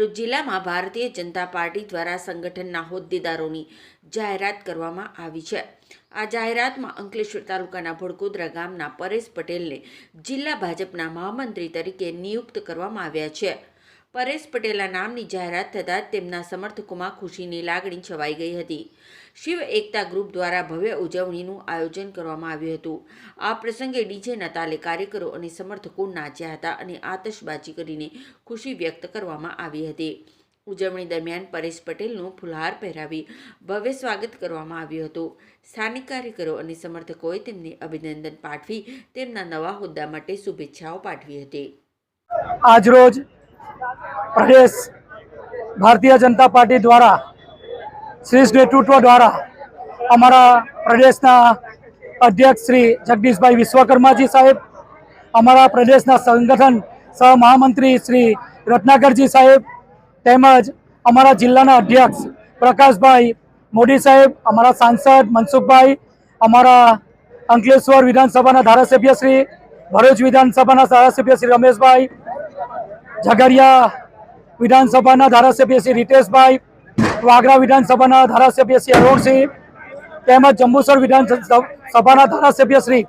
ભરૂચ જિલ્લામાં ભારતીય જનતા પાર્ટી દ્વારા સંગઠનના હોદ્દેદારોની જાહેરાત કરવામાં આવી છે। આ જાહેરાતમાં અંકલેશ્વર તાલુકાના ભડકોદરા ગામના પરેશ પટેલને જિલ્લા ભાજપના મહામંત્રી તરીકે નિયુક્ત કરવામાં આવ્યા છે। પરેશ પટેલના નામની જાહેરાત થતાં તેમના સમર્થકોમાં ખુશીની લાગણી છવાઈ ગઈ હતી। શિવ એકતા ગ્રુપ દ્વારા ભવ્ય ઉજવણીનું આયોજન કરવામાં આવ્યું હતું। આ પ્રસંગે ડીજેના તાલે કાર્યકરો અને સમર્થકો નાચ્યા હતા અને આતશબાજી કરીને ખુશી વ્યક્ત કરવામાં આવી હતી। ઉજવણી દરમિયાન પરેશ પટેલનું ફુલહાર પહેરાવી ભવ્ય સ્વાગત કરવામાં આવ્યું હતું। સ્થાનિક કાર્યકરો અને સમર્થકોએ તેમને અભિનંદન પાઠવી તેમના નવા હોદ્દા માટે શુભેચ્છાઓ પાઠવી હતી। આજરોજ प्रदेश भारतीय जनता पार्टी द्वारा शीर्ष नेतृत्व द्वारा अमरा प्रदेश अध्यक्ष श्री जगदीश भाई विश्वकर्मा जी साहेब, अमरा प्रदेश संगठन सह महामंत्री श्री रत्नाकर जी साहेब, तेमज अमरा जिल्ला अध्यक्ष प्रकाश भाई मोदी साहेब, अमरा सांसद मनसुख भाई, अमरा अंकलेश्वर विधानसभा धारासभ्य श्री, भरूच विधानसभा धारासभ्य श्री रमेश भाई, झगड़िया विधानसभा धारासभ्य श्री रितेश भाई, वागरा विधानसभा धारासभ्य श्री अरुण सिंह, तेमज जंबूसर विधानसभा धारासभ्य श्री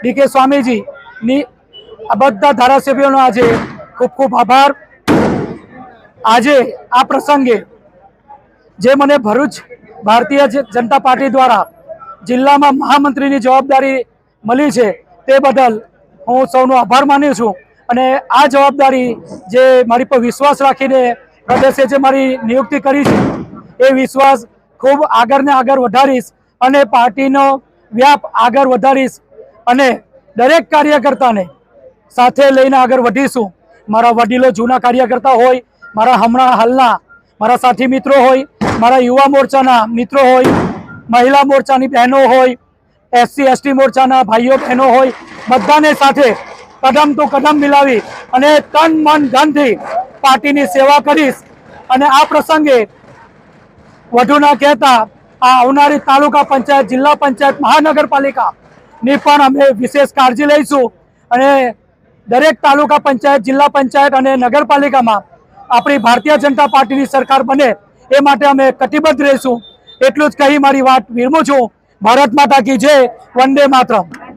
डी.के. स्वामीजी आ बधा धारासभ्यों आज खूब खूब आभार। आज आ प्रसंगे जे मने भरूच भारतीय जनता पार्टी द्वारा जिल्ला में महामंत्री की जवाबदारी मळी छे ते बदल हूँ सौनो आभार मानु छूं। અને આ જવાબદારી જે મારી પર વિશ્વાસ રાખીને પ્રદેશે જે મારી નિયુક્તિ કરી છે એ વિશ્વાસ ખૂબ આગળ ને આગળ વધારીશ અને પાર્ટીનો વ્યાપ આગળ વધારીશ અને દરેક કાર્યકર્તાને સાથે લઈને આગળ વધીશું। મારા વડીલો જૂના કાર્યકર્તા હોય, મારા હમણાં હાલના મારા સાથી મિત્રો હોય, મારા યુવા મોરચાના મિત્રો હોય, મહિલા મોરચાની બહેનો હોય, એસસી એસટી મોરચાના ભાઈઓ બહેનો હોય, બધાને સાથે कदम तो कदम मिलावी अने तन मन धन थी पार्टी नी सेवा करीश। अने आ प्रसंगे वधु ना कहता आ आवनारी तालुका पंचायत, जिला पंचायत, महानगरपालिका नी पण अमे विशेष काळजी लईशुं अने दरेक तालुका पंचायत, जिला पंचायत अने नगरपालिका में आपणी भारतीय जनता पार्टी नी सरकार बने ए माटे अमे कटिबद्ध रहीशुं। एटलुं ज कही मारी वात विरमું છું। भारत माता की जय, वंदे मातरम।